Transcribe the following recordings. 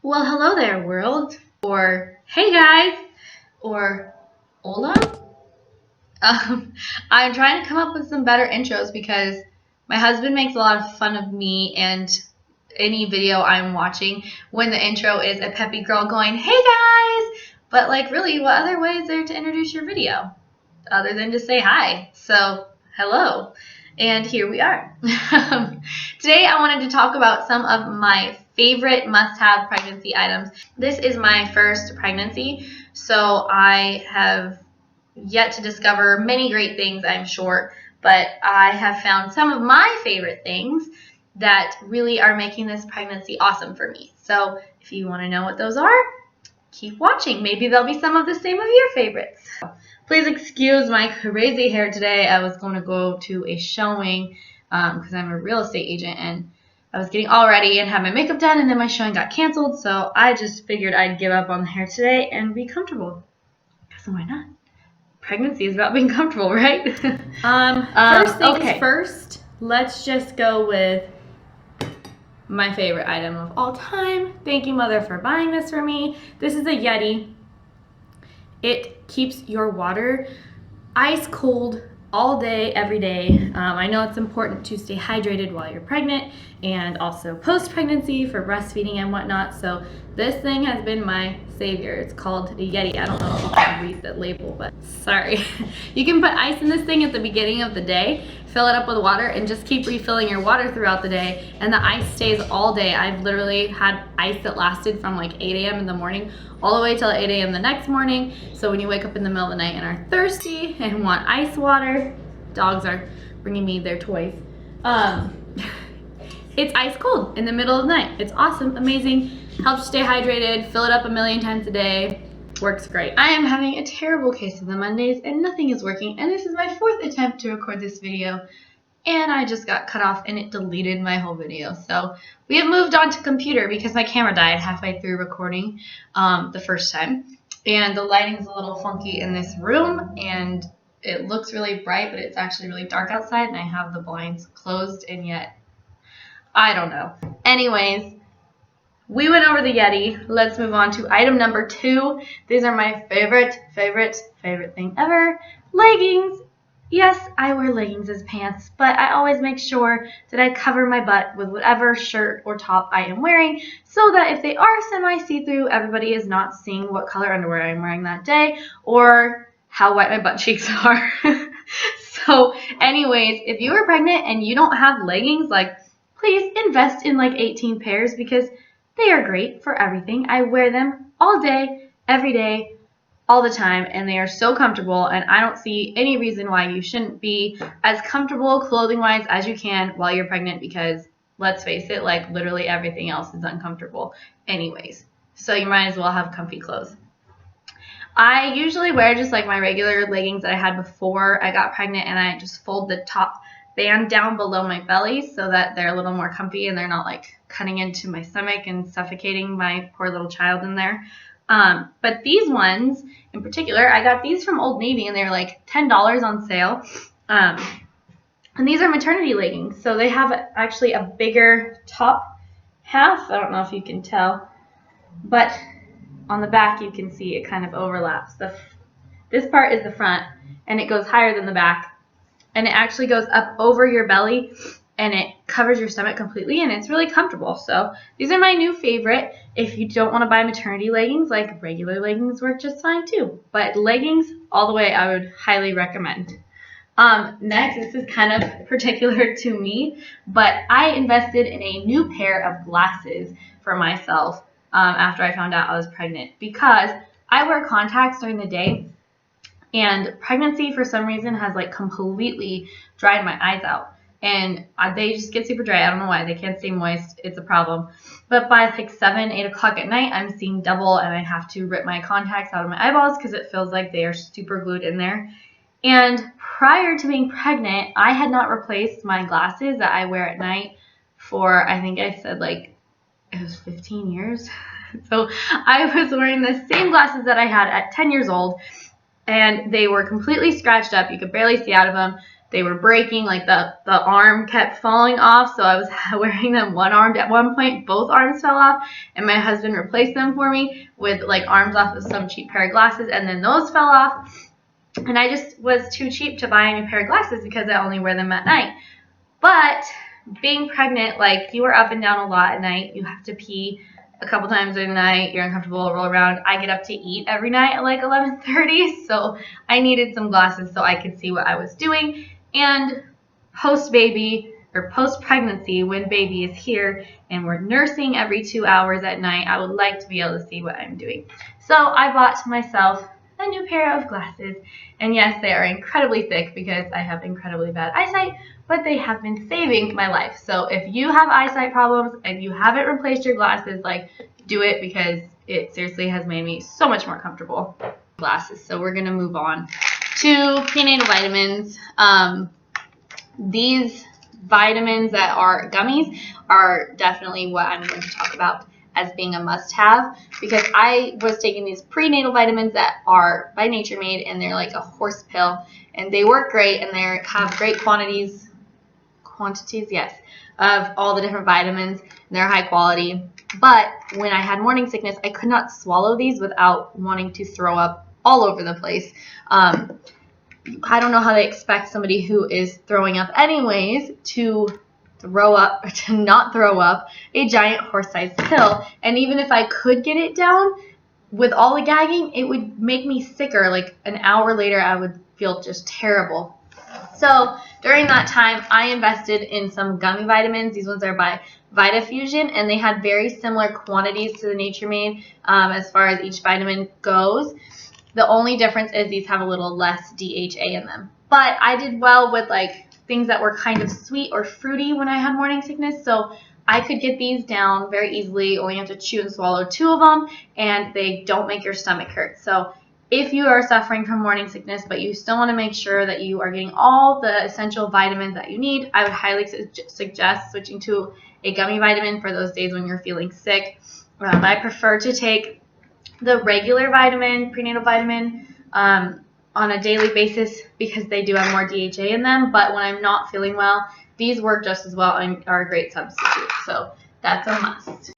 Well, hello there, world, or hey guys, or hola. I'm trying to come up with some better intros because my husband makes a lot of fun of me and any video I'm watching when the intro is a peppy girl going, hey guys! But, like, really, what other way is there to introduce your video other than to say hi? So, hello. And here we are. Today I wanted to talk about some of my favorite must-have pregnancy items. This is my first pregnancy, so I have yet to discover many great things, I'm sure, but I have found some of my favorite things that really are making this pregnancy awesome for me. So if you want to know what those are, keep watching. Maybe they'll be some of the same of your favorites. Please excuse my crazy hair today. I was going to go to a showing because I'm a real estate agent, and I was getting all ready and had my makeup done, and then my showing got canceled, so I just figured I'd give up on the hair today and be comfortable. So why not? Pregnancy is about being comfortable, right? First things first, let's just go with my favorite item of all time. Thank you, Mother, for buying this for me. This is a Yeti. It keeps your water ice cold all day, every day. I know it's important to stay hydrated while you're pregnant and also post-pregnancy for breastfeeding and whatnot. So this thing has been my savior. It's called a Yeti. I don't know if you can read the label, but sorry. You can put ice in this thing at the beginning of the day, fill it up with water, and just keep refilling your water throughout the day, and the ice stays all day. I've literally had ice that lasted from like 8 a.m. in the morning all the way till 8 a.m. the next morning. So when you wake up in the middle of the night and are thirsty and want ice water, dogs are bringing me their toys. It's ice cold in the middle of the night. It's awesome, amazing, helps stay hydrated, fill it up a million times a day, works great. I am having a terrible case of the Mondays and nothing is working, and this is my fourth attempt to record this video, and I just got cut off and it deleted my whole video. So we have moved on to computer because my camera died halfway through recording the first time, and the lighting's a little funky in this room, and it looks really bright, but it's actually really dark outside, and I have the blinds closed, and yet I don't know. Anyways, we went over the Yeti. Let's move on to item number 2. These are my favorite thing ever. Leggings. Yes, I wear leggings as pants, but I always make sure that I cover my butt with whatever shirt or top I am wearing so that if they are semi-see-through, everybody is not seeing what color underwear I'm wearing that day or how wet my butt cheeks are. So anyways, if you are pregnant and you don't have leggings, like, please invest in like 18 pairs because they are great for everything. I wear them all day, every day, all the time, and they are so comfortable, and I don't see any reason why you shouldn't be as comfortable clothing-wise as you can while you're pregnant because, let's face it, like literally everything else is uncomfortable anyways. So you might as well have comfy clothes. I usually wear just like my regular leggings that I had before I got pregnant, and I just fold the top band down below my belly so that they're a little more comfy and they're not like cutting into my stomach and suffocating my poor little child in there. But these ones in particular, I got these from Old Navy and they were like $10 on sale. And these are maternity leggings, so they have actually a bigger top half. I don't know if you can tell, but on the back you can see it kind of overlaps. This part is the front and it goes higher than the back. And it actually goes up over your belly and it covers your stomach completely, and it's really comfortable. So these are my new favorite. If you don't want to buy maternity leggings, like regular leggings work just fine too. But leggings all the way, I would highly recommend. Next, this is kind of particular to me, but I invested in a new pair of glasses for myself after I found out I was pregnant because I wear contacts during the day. And pregnancy, for some reason, has like completely dried my eyes out. And they just get super dry. I don't know why. They can't stay moist. It's a problem. But by like 7, 8 o'clock at night, I'm seeing double, and I have to rip my contacts out of my eyeballs because it feels like they are super glued in there. And prior to being pregnant, I had not replaced my glasses that I wear at night for, I think I said like, it was 15 years. So I was wearing the same glasses that I had at 10 years old. And they were completely scratched up. You could barely see out of them. they were breaking, like the arm kept falling off, so I was wearing them one-armed at one point. Both arms fell off, and my husband replaced them for me with like arms off of some cheap pair of glasses, and then those fell off. And I just was too cheap to buy a new pair of glasses because I only wear them at night. But being pregnant, like, you are up and down a lot at night. You have to pee a couple times during the night. You're uncomfortable, roll around. I get up to eat every night at like 11:30, so I needed some glasses so I could see what I was doing. And post-baby or post-pregnancy, when baby is here and we're nursing every 2 hours at night, I would like to be able to see what I'm doing. So I bought myself a new pair of glasses, and yes, they are incredibly thick because I have incredibly bad eyesight, but they have been saving my life. So if you have eyesight problems and you haven't replaced your glasses, like, do it, because it seriously has made me so much more comfortable. Glasses. So we're gonna move on to prenatal vitamins. These vitamins that are gummies are definitely what I'm going to talk about as being a must-have, because I was taking these prenatal vitamins that are by Nature Made, and they're like a horse pill, and they work great, and they have great quantities, yes, of all the different vitamins, and they're high quality. But when I had morning sickness, I could not swallow these without wanting to throw up all over the place. I don't know how they expect somebody who is throwing up anyways to not throw up a giant horse-sized pill. And even if I could get it down, with all the gagging, it would make me sicker. Like an hour later, I would feel just terrible. So during that time, I invested in some gummy vitamins. These ones are by VitaFusion, and they had very similar quantities to the Nature Made as far as each vitamin goes. The only difference is these have a little less DHA in them. But I did well with like things that were kind of sweet or fruity when I had morning sickness, so I could get these down very easily. Only have to chew and swallow 2 of them, and they don't make your stomach hurt. So if you are suffering from morning sickness, but you still want to make sure that you are getting all the essential vitamins that you need, I would highly suggest switching to a gummy vitamin for those days when you're feeling sick. I prefer to take the regular vitamin, prenatal vitamin, on a daily basis because they do have more DHA in them. But when I'm not feeling well, these work just as well and are a great substitute. So that's a must.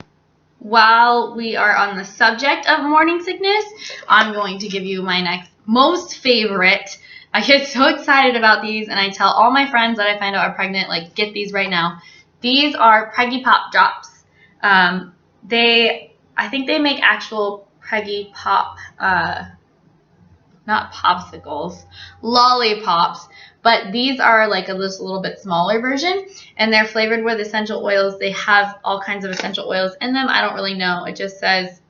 While we are on the subject of morning sickness, I'm going to give you my next most favorite. I get so excited about these, and I tell all my friends that I find out are pregnant, like, get these right now. These are Preggy Pop Drops. I think they make actual Preggy Pop, not popsicles, lollipops, but these are like a little bit smaller version, and they're flavored with essential oils. They have all kinds of essential oils in them. I don't really know. It just says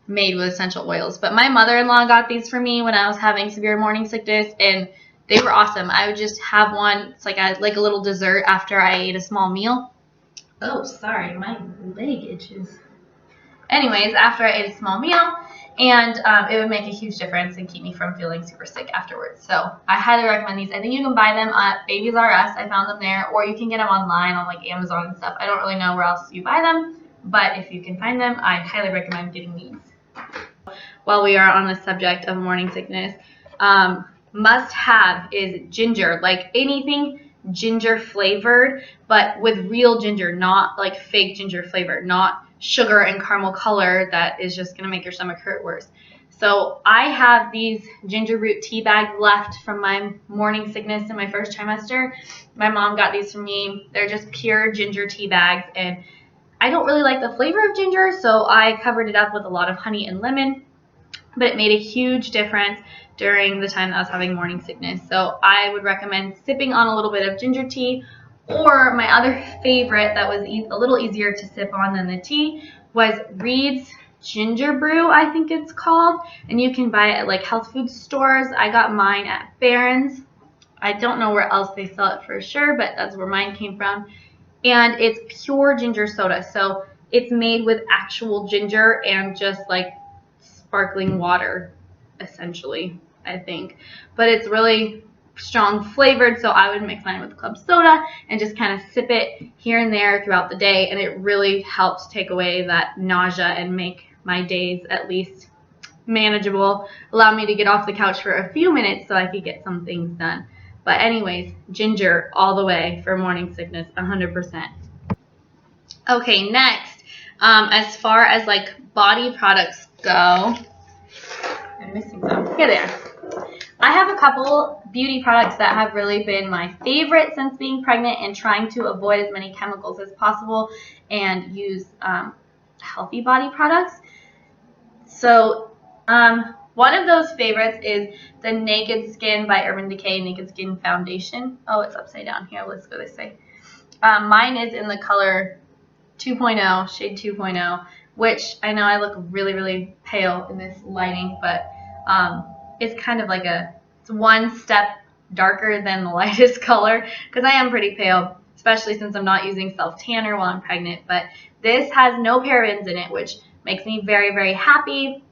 made with essential oils. But my mother-in-law got these for me when I was having severe morning sickness, and they were awesome. I would just have one. It's like a little dessert after I ate a small meal. Oh, sorry, my leg itches. Anyways, after I ate a small meal, and it would make a huge difference and keep me from feeling super sick afterwards. So I highly recommend these. I think you can buy them at Babies R Us. I found them there, or you can get them online on like Amazon and stuff. I don't really know where else you buy them, but if you can find them, I highly recommend getting these. While we are on the subject of morning sickness, must have is ginger. Like anything ginger flavored, but with real ginger, not like fake ginger flavored, not sugar and caramel color that is just going to make your stomach hurt worse. So I have these ginger root tea bags left from my morning sickness in my first trimester. My mom got these for me. They're just pure ginger tea bags, and I don't really like the flavor of ginger, so I covered it up with a lot of honey and lemon, but it made a huge difference during the time that I was having morning sickness. So I would recommend sipping on a little bit of ginger tea. Or my other favorite that was a little easier to sip on than the tea was Reed's Ginger Brew, I think it's called. And you can buy it at like health food stores. I got mine at Barron's. I don't know where else they sell it for sure, but that's where mine came from. And it's pure ginger soda. So it's made with actual ginger and just like sparkling water, essentially, I think. But it's really strong flavored, so I would mix mine with club soda and just kind of sip it here and there throughout the day, and it really helps take away that nausea and make my days at least manageable, allow me to get off the couch for a few minutes so I could get some things done. But anyways, ginger all the way for morning sickness, 100%. Okay, next, as far as like body products go, I'm missing some. Here they are. I have a couple beauty products that have really been my favorite since being pregnant and trying to avoid as many chemicals as possible and use healthy body products. So one of those favorites is the Naked Skin by Urban Decay Naked Skin Foundation. Oh, it's upside down here. Let's go this way. Mine is in the color 2.0, shade 2.0, which I know I look really, really pale in this lighting, but it's kind of like it's one step darker than the lightest color because I am pretty pale, especially since I'm not using self-tanner while I'm pregnant. But this has no parabens in it, which makes me very, very happy.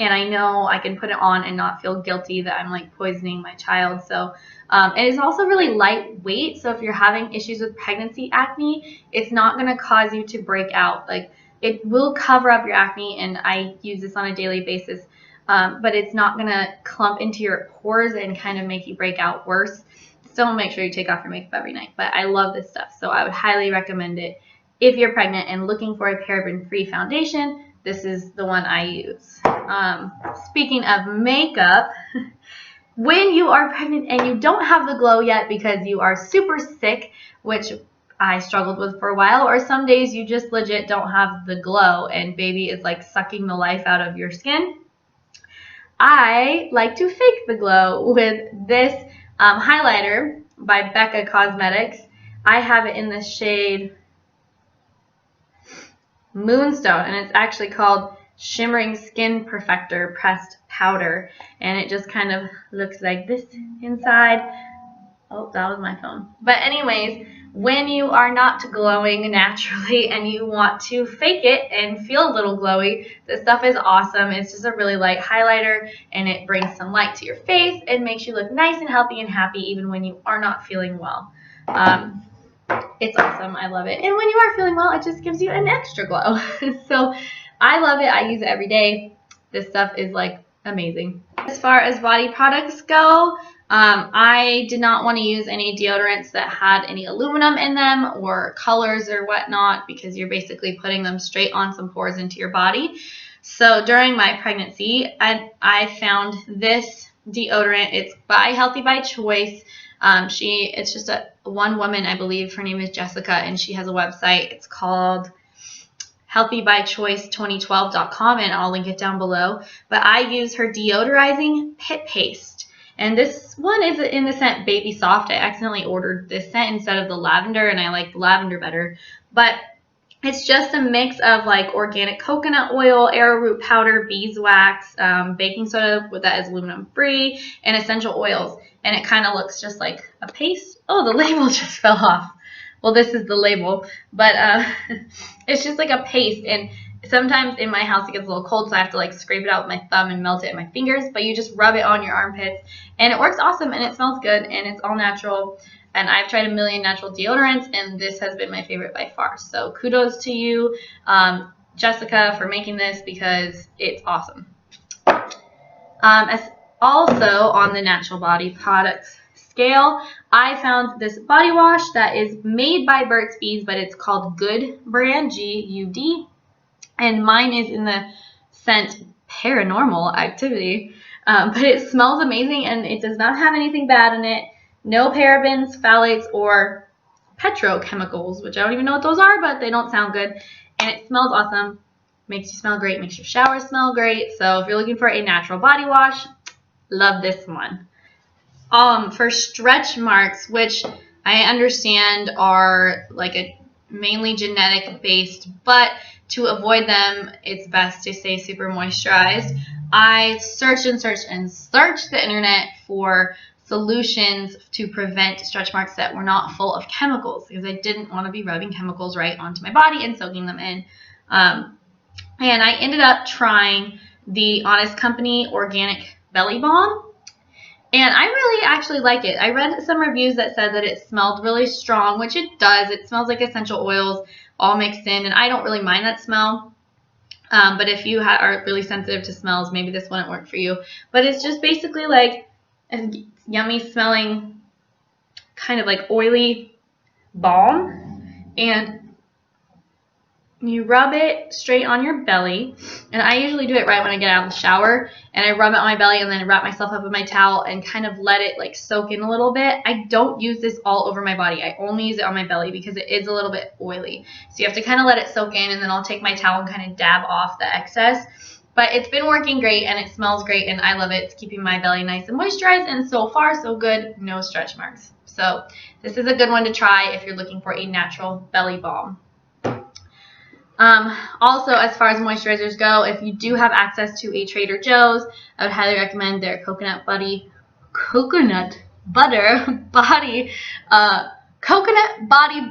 And I know I can put it on and not feel guilty that I'm like poisoning my child. So it is also really lightweight. So if you're having issues with pregnancy acne, it's not going to cause you to break out. Like it will cover up your acne, and I use this on a daily basis. But it's not going to clump into your pores and kind of make you break out worse. Still make sure you take off your makeup every night. But I love this stuff, so I would highly recommend it. If you're pregnant and looking for a paraben-free foundation, this is the one I use. Speaking of makeup, when you are pregnant and you don't have the glow yet because you are super sick, which I struggled with for a while, or some days you just legit don't have the glow and baby is like sucking the life out of your skin, I like to fake the glow with this highlighter by Becca Cosmetics. I have it in the shade Moonstone, and it's actually called Shimmering Skin Perfector Pressed Powder, and it just kind of looks like this inside. Oh, that was my phone. But anyways, when you are not glowing naturally and you want to fake it and feel a little glowy, this stuff is awesome. It's just a really light highlighter, and it brings some light to your face and makes you look nice and healthy and happy even when you are not feeling well. It's awesome. I love it. And when you are feeling well, it just gives you an extra glow. So I love it. I use it every day. This stuff is like amazing. As far as body products go, I did not want to use any deodorants that had any aluminum in them or colors or whatnot, because you're basically putting them straight on some pores into your body. So during my pregnancy, I found this deodorant. It's by Healthy by Choice. It's just one woman, I believe. Her name is Jessica, and she has a website. It's called healthybychoice2012.com, and I'll link it down below. But I use her deodorizing pit paste, and this one is in the scent Baby Soft. I accidentally ordered this scent instead of the lavender, and I like the lavender better. But it's just a mix of like organic coconut oil, arrowroot powder, beeswax, baking soda that is aluminum free, and essential oils. And it kind of looks just like a paste. Oh, the label just fell off. Well, this is the label, but it's just like a paste. And sometimes in my house it gets a little cold, so I have to like scrape it out with my thumb and melt it in my fingers. But you just rub it on your armpits, and it works awesome, and it smells good, and it's all natural. And I've tried a million natural deodorants, and this has been my favorite by far. So kudos to you, Jessica, for making this, because it's awesome. Also on the natural body products scale, I found this body wash that is made by Burt's Bees, but it's called Good Brand, G-U-D, and mine is in the scent Paranormal Activity, but it smells amazing, and it does not have anything bad in it. No parabens, phthalates, or petrochemicals, which I don't even know what those are, but they don't sound good, and it smells awesome. Makes you smell great, makes your shower smell great. So if you're looking for a natural body wash, love this one. For stretch marks, which I understand are like mainly genetic based, but to avoid them, it's best to stay super moisturized. I searched and searched and searched the internet for solutions to prevent stretch marks that were not full of chemicals, because I didn't want to be rubbing chemicals right onto my body and soaking them in. And I ended up trying the Honest Company Organic Belly Balm, and I really actually like it. I read some reviews that said that it smelled really strong, which it does. It smells like essential oils all mixed in, and I don't really mind that smell. But if you are really sensitive to smells, maybe this wouldn't work for you. But it's just basically like a yummy smelling kind of like oily balm, and you rub it straight on your belly, and I usually do it right when I get out of the shower, and I rub it on my belly and then wrap myself up in my towel and kind of let it like soak in a little bit. I don't use this all over my body. I only use it on my belly because it is a little bit oily. So you have to kind of let it soak in, and then I'll take my towel and kind of dab off the excess. But it's been working great, and it smells great, and I love it. It's keeping my belly nice and moisturized, and so far so good, no stretch marks. So this is a good one to try if you're looking for a natural belly balm. Also, as far as moisturizers go, if you do have access to a Trader Joe's, I would highly recommend their coconut butter body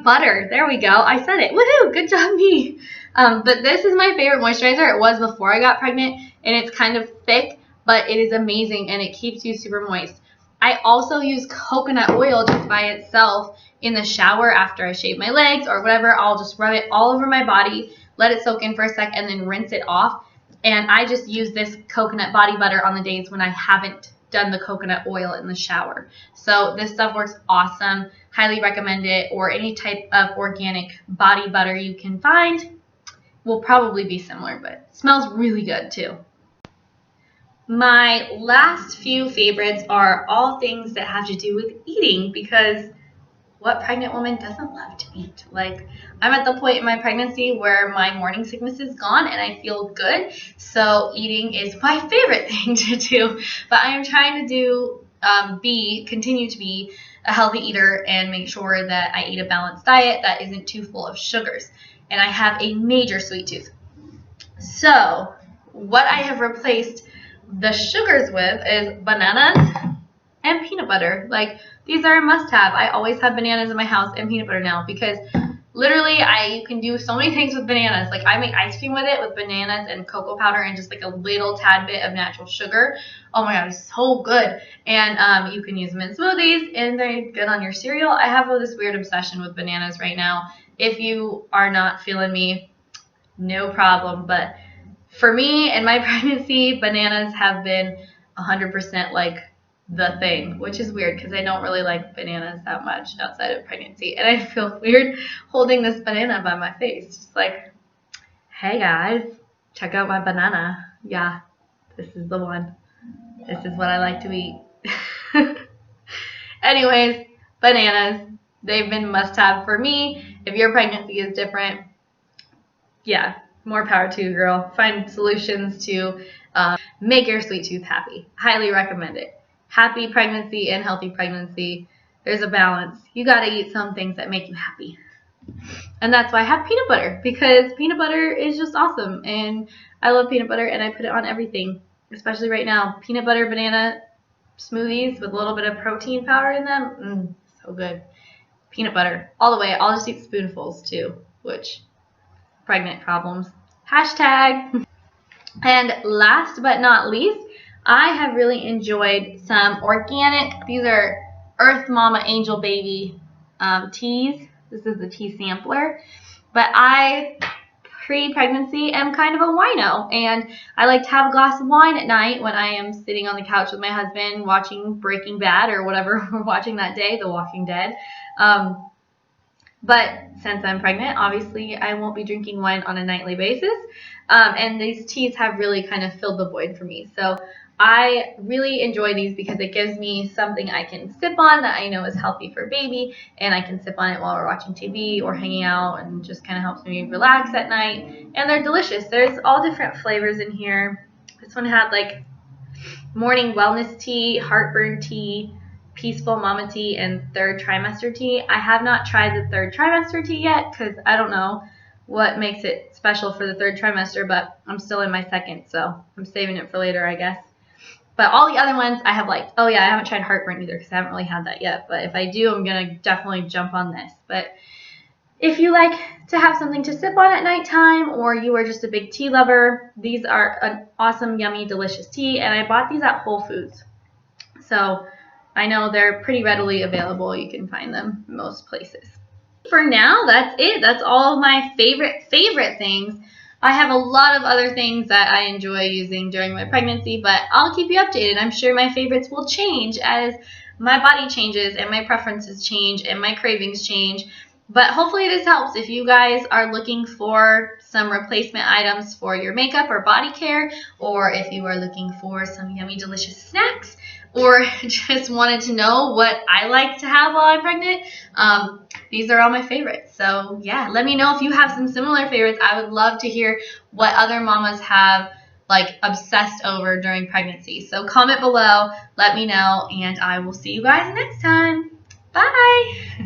butter. There we go. I said it. Woohoo! Good job, me. But this is my favorite moisturizer. It was before I got pregnant, and it's kind of thick, but it is amazing, and it keeps you super moist. I also use coconut oil just by itself in the shower after I shave my legs or whatever. I'll just rub it all over my body, let it soak in for a sec, and then rinse it off. And I just use this coconut body butter on the days when I haven't done the coconut oil in the shower. So this stuff works awesome. Highly recommend it, or any type of organic body butter you can find will probably be similar, but it smells really good too. My last few favorites are all things that have to do with eating, because what pregnant woman doesn't love to eat? Like, I'm at the point in my pregnancy where my morning sickness is gone and I feel good, so eating is my favorite thing to do. But I am trying to continue to be a healthy eater and make sure that I eat a balanced diet that isn't too full of sugars. And I have a major sweet tooth. So what I have replaced the sugars with is bananas and peanut butter. Like, these are a must-have. I always have bananas in my house and peanut butter now, because literally you can do so many things with bananas. Like, I make ice cream with it, with bananas and cocoa powder and just like a little tad bit of natural sugar. Oh my god, it's so good. And you can use them in smoothies, and they're good on your cereal. I have this weird obsession with bananas right now. If you are not feeling me, no problem. But for me and my pregnancy, bananas have been 100% like the thing, which is weird because I don't really like bananas that much outside of pregnancy. And I feel weird holding this banana by my face. Just like, hey guys, check out my banana. Yeah, this is the one. This is what I like to eat. Anyways, bananas, they've been must-have for me. If your pregnancy is different, yeah, more power to you, girl. Find solutions to make your sweet tooth happy. Highly recommend it. Happy pregnancy and healthy pregnancy. There's a balance. You got to eat some things that make you happy. And that's why I have peanut butter, because peanut butter is just awesome. And I love peanut butter, and I put it on everything, especially right now. Peanut butter banana smoothies with a little bit of protein powder in them. So good. Peanut butter all the way. I'll just eat spoonfuls too, which pregnant problems. Hashtag. And last but not least, I have really enjoyed some organic, these are Earth Mama Angel Baby teas. This is the tea sampler. But I, pre-pregnancy, am kind of a wino, and I like to have a glass of wine at night when I am sitting on the couch with my husband watching Breaking Bad or whatever we're watching that day, The Walking Dead. But since I'm pregnant, obviously I won't be drinking wine on a nightly basis. And these teas have really kind of filled the void for me. So I really enjoy these because it gives me something I can sip on that I know is healthy for baby, and I can sip on it while we're watching TV or hanging out, and just kind of helps me relax at night. And they're delicious. There's all different flavors in here. This one had like morning wellness tea, heartburn tea, peaceful mama tea, and third trimester tea. I have not tried the third trimester tea yet because I don't know what makes it special for the third trimester, but I'm still in my second, so I'm saving it for later, I guess. But all the other ones I have liked. Oh yeah, I haven't tried heartburn either because I haven't really had that yet, but if I do, I'm going to definitely jump on this. But if you like to have something to sip on at nighttime, or you are just a big tea lover, these are an awesome, yummy, delicious tea, and I bought these at Whole Foods. So I know they're pretty readily available. You can find them most places. For now, that's it. That's all of my favorite things. I have a lot of other things that I enjoy using during my pregnancy, but I'll keep you updated. I'm sure my favorites will change as my body changes and my preferences change and my cravings change. But hopefully this helps if you guys are looking for some replacement items for your makeup or body care, or if you are looking for some yummy, delicious snacks, or just wanted to know what I like to have while I'm pregnant. These are all my favorites. So yeah, let me know if you have some similar favorites. I would love to hear what other mamas have like obsessed over during pregnancy. So comment below, let me know, and I will see you guys next time. Bye!